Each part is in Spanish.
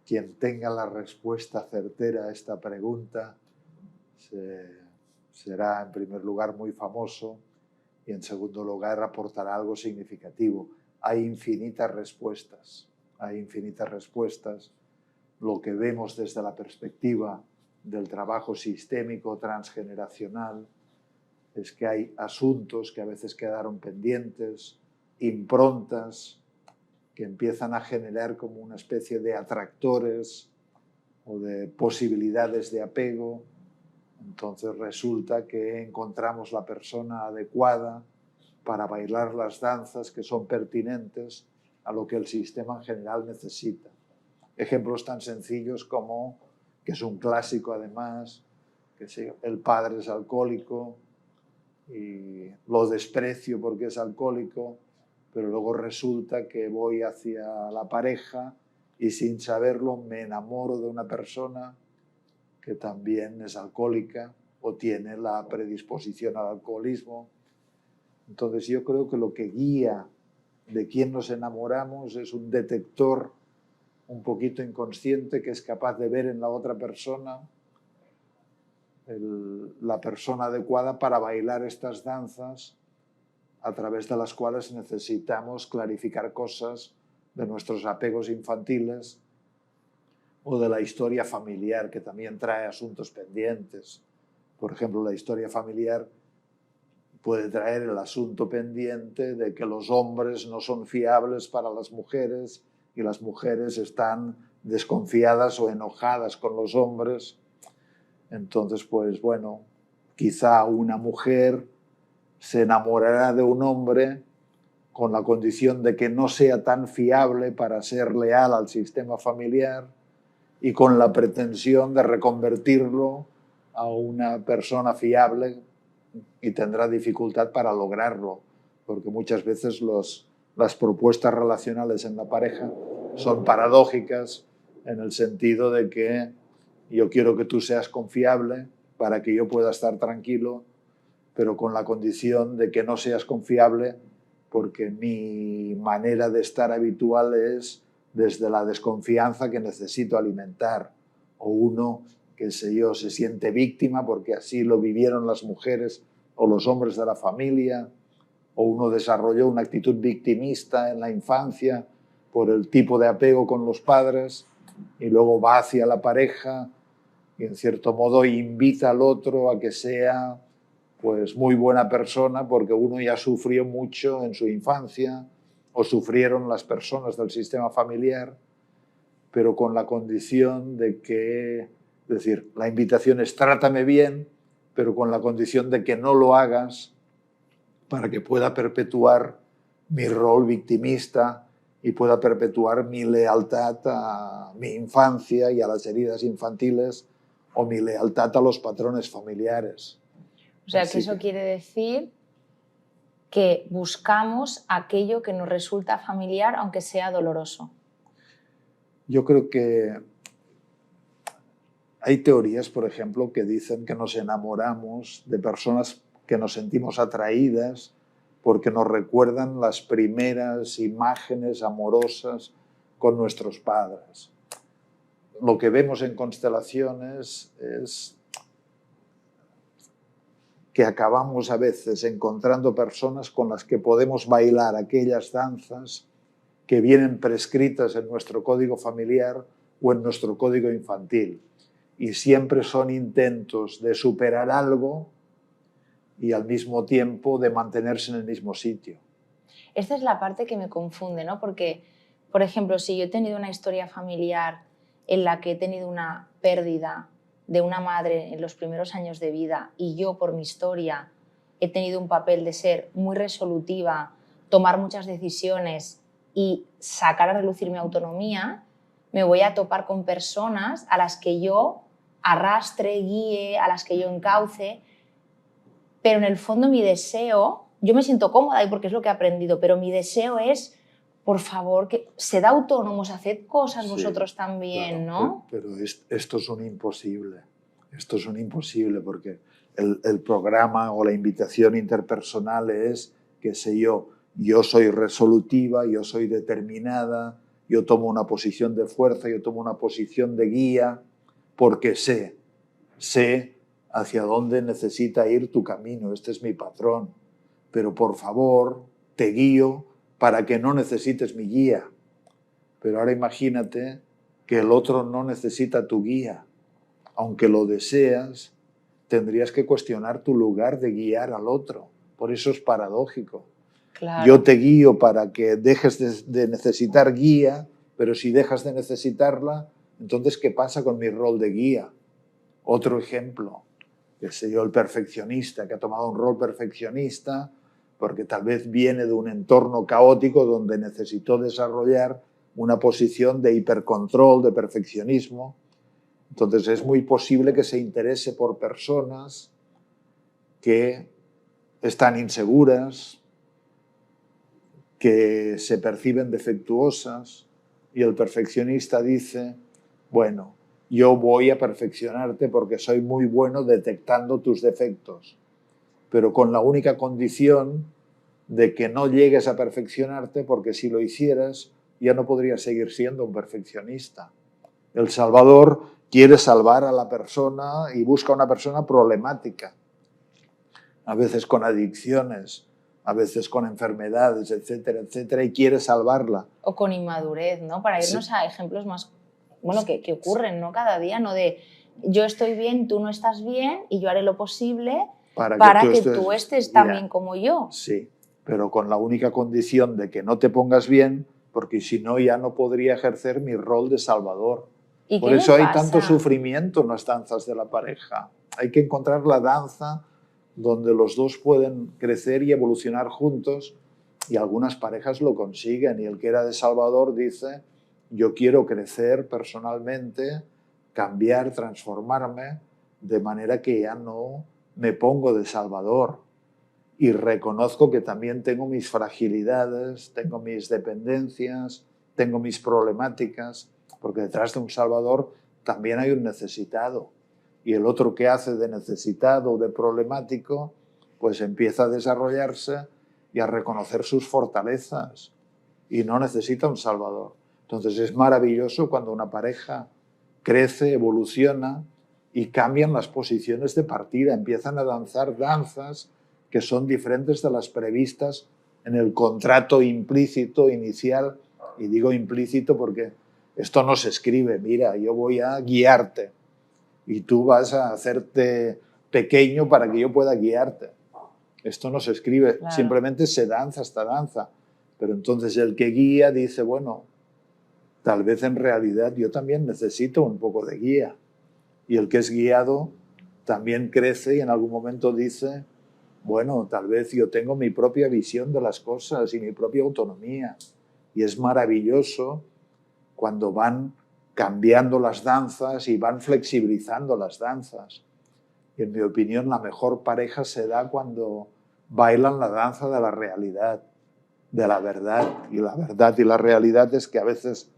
quien tenga la respuesta certera a esta pregunta será, en primer lugar, muy famoso y, en segundo lugar, aportará algo significativo. Hay infinitas respuestas. Hay infinitas respuestas. Lo que vemos desde la perspectiva del trabajo sistémico transgeneracional es que hay asuntos que a veces quedaron pendientes, improntas que empiezan a generar como una especie de atractores o de posibilidades de apego. Entonces resulta que encontramos la persona adecuada para bailar las danzas que son pertinentes a lo que el sistema en general necesita. Ejemplos tan sencillos como, que es un clásico además, que si el padre es alcohólico y lo desprecio porque es alcohólico, pero luego resulta que voy hacia la pareja y sin saberlo me enamoro de una persona que también es alcohólica o tiene la predisposición al alcoholismo. Entonces yo creo que lo que guía de quién nos enamoramos es un detector un poquito inconsciente que es capaz de ver en la otra persona la persona adecuada para bailar estas danzas a través de las cuales necesitamos clarificar cosas de nuestros apegos infantiles o de la historia familiar, que también trae asuntos pendientes. Por ejemplo, la historia familiar puede traer el asunto pendiente de que los hombres no son fiables para las mujeres y las mujeres están desconfiadas o enojadas con los hombres. Entonces, pues bueno, quizá una mujer se enamorará de un hombre con la condición de que no sea tan fiable para ser leal al sistema familiar y con la pretensión de reconvertirlo a una persona fiable, y tendrá dificultad para lograrlo, porque muchas veces las propuestas relacionales en la pareja son paradójicas en el sentido de que yo quiero que tú seas confiable para que yo pueda estar tranquilo, pero con la condición de que no seas confiable porque mi manera de estar habitual es desde la desconfianza que necesito alimentar. O uno, qué sé yo, se siente víctima porque así lo vivieron las mujeres o los hombres de la familia, o uno desarrolló una actitud victimista en la infancia por el tipo de apego con los padres y luego va hacia la pareja y en cierto modo invita al otro a que sea pues muy buena persona porque uno ya sufrió mucho en su infancia o sufrieron las personas del sistema familiar, pero con la condición de que, es decir, la invitación es trátame bien, pero con la condición de que no lo hagas para que pueda perpetuar mi rol victimista y pueda perpetuar mi lealtad a mi infancia y a las heridas infantiles o mi lealtad a los patrones familiares. O sea, que eso quiere decir que buscamos aquello que nos resulta familiar, aunque sea doloroso. Yo creo que hay teorías, por ejemplo, que dicen que nos enamoramos de personas que nos sentimos atraídas porque nos recuerdan las primeras imágenes amorosas con nuestros padres. Lo que vemos en constelaciones es que acabamos a veces encontrando personas con las que podemos bailar aquellas danzas que vienen prescritas en nuestro código familiar o en nuestro código infantil. Y siempre son intentos de superar algo y al mismo tiempo de mantenerse en el mismo sitio. Esta es la parte que me confunde, ¿no? Porque, por ejemplo, si yo he tenido una historia familiar en la que he tenido una pérdida de una madre en los primeros años de vida y yo, por mi historia, he tenido un papel de ser muy resolutiva, tomar muchas decisiones y sacar a relucir mi autonomía, me voy a topar con personas a las que yo arrastre, guíe, a las que yo encauce, pero en el fondo mi deseo, yo me siento cómoda y porque es lo que he aprendido, pero mi deseo es, por favor, que sed autónomos, haced cosas vosotros también, claro, ¿no? Pero esto es un imposible. Esto es un imposible porque el programa o la invitación interpersonal es, qué sé yo soy resolutiva, yo soy determinada, yo tomo una posición de fuerza, yo tomo una posición de guía, porque sé hacia dónde necesita ir tu camino, este es mi patrón, pero por favor te guío para que no necesites mi guía. Pero ahora imagínate que el otro no necesita tu guía. Aunque lo deseas, tendrías que cuestionar tu lugar de guiar al otro. Por eso es paradójico. Claro. Yo te guío para que dejes de necesitar guía, pero si dejas de necesitarla, entonces ¿qué pasa con mi rol de guía? Otro ejemplo, qué sé yo, el perfeccionista, que ha tomado un rol perfeccionista porque tal vez viene de un entorno caótico donde necesitó desarrollar una posición de hipercontrol, de perfeccionismo. Entonces es muy posible que se interese por personas que están inseguras, que se perciben defectuosas, y el perfeccionista dice, bueno, yo voy a perfeccionarte porque soy muy bueno detectando tus defectos, pero con la única condición de que no llegues a perfeccionarte, porque si lo hicieras ya no podrías seguir siendo un perfeccionista. El Salvador quiere salvar a la persona y busca una persona problemática, a veces con adicciones, a veces con enfermedades, etcétera, etcétera, y quiere salvarla. O con inmadurez, ¿no? Para irnos a ejemplos más, bueno, que ocurren, ¿no? Cada día, ¿no? De yo estoy bien, tú no estás bien y yo haré lo posible para que tú estés tan bien como yo. Sí, pero con la única condición de que no te pongas bien, porque si no ya no podría ejercer mi rol de salvador. Por eso hay tanto sufrimiento en las danzas de la pareja. Hay que encontrar la danza donde los dos pueden crecer y evolucionar juntos, y algunas parejas lo consiguen, y el que era de Salvador dice, yo quiero crecer personalmente, cambiar, transformarme, de manera que ya no me pongo de Salvador y reconozco que también tengo mis fragilidades, tengo mis dependencias, tengo mis problemáticas, porque detrás de un Salvador también hay un necesitado. Y el otro que hace de necesitado o de problemático, pues empieza a desarrollarse y a reconocer sus fortalezas y no necesita un Salvador. Entonces es maravilloso cuando una pareja crece, evoluciona y cambian las posiciones de partida, empiezan a danzar danzas que son diferentes de las previstas en el contrato implícito inicial. Y digo implícito porque esto no se escribe, mira, yo voy a guiarte y tú vas a hacerte pequeño para que yo pueda guiarte. Esto no se escribe, claro. Simplemente se danza esta danza. Pero entonces el que guía dice, bueno, tal vez en realidad yo también necesito un poco de guía. Y el que es guiado también crece y en algún momento dice, bueno, tal vez yo tengo mi propia visión de las cosas y mi propia autonomía. Y es maravilloso cuando van cambiando las danzas y van flexibilizando las danzas. Y en mi opinión, la mejor pareja se da cuando bailan la danza de la realidad, de la verdad. Y la verdad y la realidad es que a veces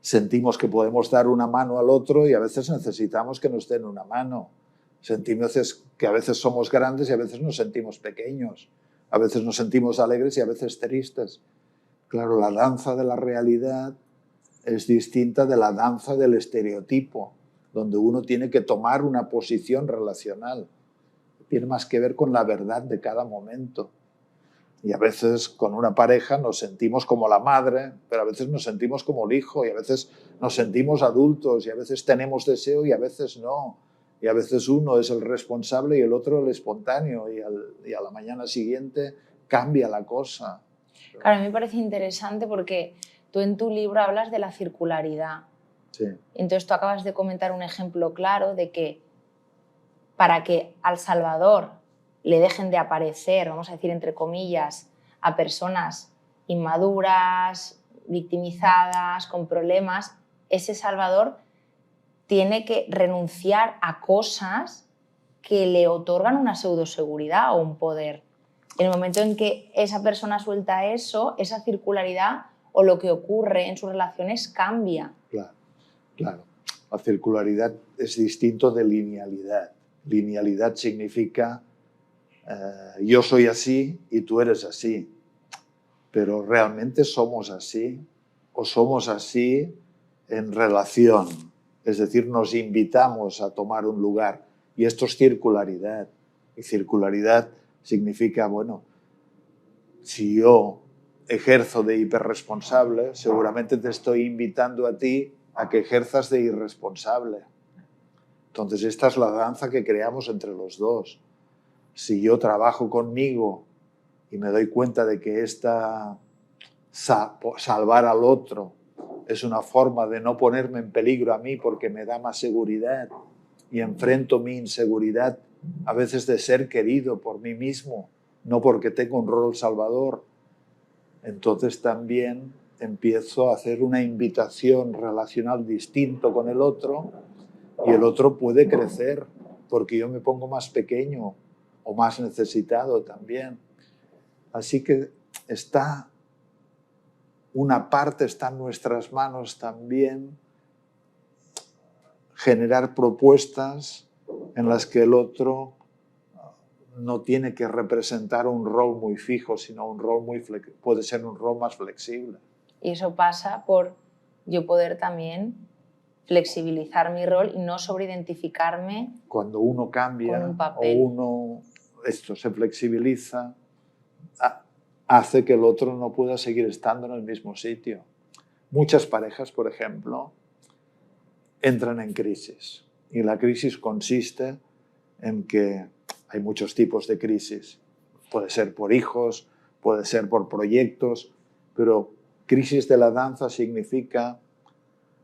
sentimos que podemos dar una mano al otro y a veces necesitamos que nos den una mano. Sentimos que a veces somos grandes y a veces nos sentimos pequeños. A veces nos sentimos alegres y a veces tristes. Claro, la danza de la realidad es distinta de la danza del estereotipo, donde uno tiene que tomar una posición relacional. Tiene más que ver con la verdad de cada momento. Y a veces con una pareja nos sentimos como la madre, pero a veces nos sentimos como el hijo, y a veces nos sentimos adultos, y a veces tenemos deseo y a veces no. Y a veces uno es el responsable y el otro el espontáneo, y a la mañana siguiente cambia la cosa. Claro, a mí me parece interesante porque tú en tu libro hablas de la circularidad. Sí. Entonces tú acabas de comentar un ejemplo claro de que para que al Salvador le dejen de aparecer, vamos a decir entre comillas, a personas inmaduras, victimizadas, con problemas, ese Salvador tiene que renunciar a cosas que le otorgan una pseudoseguridad o un poder. En el momento en que esa persona suelta eso, esa circularidad o lo que ocurre en sus relaciones cambia. Claro, claro. La circularidad es distinto de linealidad. Linealidad significa yo soy así y tú eres así. Pero realmente somos así. o somos así en relación. Es decir, nos invitamos a tomar un lugar. Y esto es circularidad. Y circularidad significa, bueno, si yo ejerzo de hiperresponsable, seguramente te estoy invitando a ti a que ejerzas de irresponsable. Entonces, esta es la danza que creamos entre los dos. Si yo trabajo conmigo y me doy cuenta de que salvar al otro es una forma de no ponerme en peligro a mí porque me da más seguridad y enfrento mi inseguridad a veces de ser querido por mí mismo, no porque tengo un rol salvador, entonces también empiezo a hacer una invitación relacional distinto con el otro y el otro puede crecer porque yo me pongo más pequeño o más necesitado también. Así que una parte está en nuestras manos también generar propuestas en las que el otro no tiene que representar un rol muy fijo, sino un rol puede ser un rol más flexible. Y eso pasa por yo poder también flexibilizar mi rol y no sobreidentificarme. Cuando uno cambia con un papel. o esto se flexibiliza, hace que el otro no pueda seguir estando en el mismo sitio. Muchas parejas, por ejemplo, entran en crisis. Y la crisis consiste en que hay muchos tipos de crisis. Puede ser por hijos, puede ser por proyectos, pero crisis de la danza significa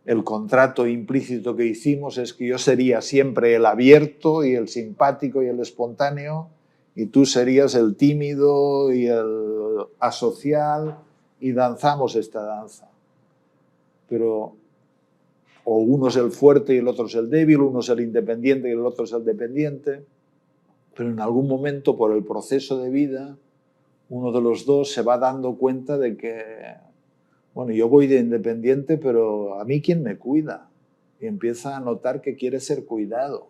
el contrato implícito que hicimos es que yo sería siempre el abierto y el simpático y el espontáneo y tú serías el tímido y el asocial y danzamos esta danza. Pero o uno es el fuerte y el otro es el débil, uno es el independiente y el otro es el dependiente, pero en algún momento por el proceso de vida uno de los dos se va dando cuenta de que, bueno, yo voy de independiente, pero a mí ¿quién me cuida? Y empieza a notar que quiere ser cuidado.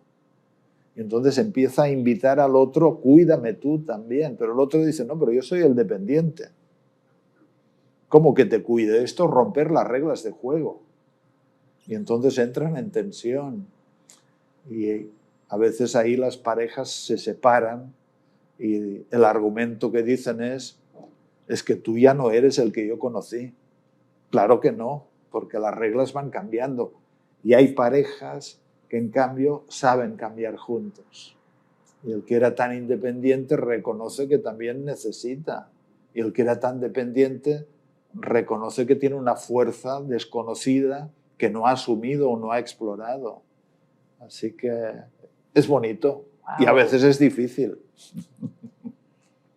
Y entonces empieza a invitar al otro, cuídame tú también. Pero el otro dice, no, pero yo soy el dependiente. ¿Cómo que te cuide? Esto es romper las reglas de juego. Y entonces entran en tensión. Y a veces ahí las parejas se separan y el argumento que dicen es que tú ya no eres el que yo conocí. Claro que no, porque las reglas van cambiando. Y hay parejas que en cambio saben cambiar juntos. Y el que era tan independiente reconoce que también necesita. Y el que era tan dependiente reconoce que tiene una fuerza desconocida que no ha asumido o no ha explorado. Así que es bonito. Wow. Y a veces es difícil.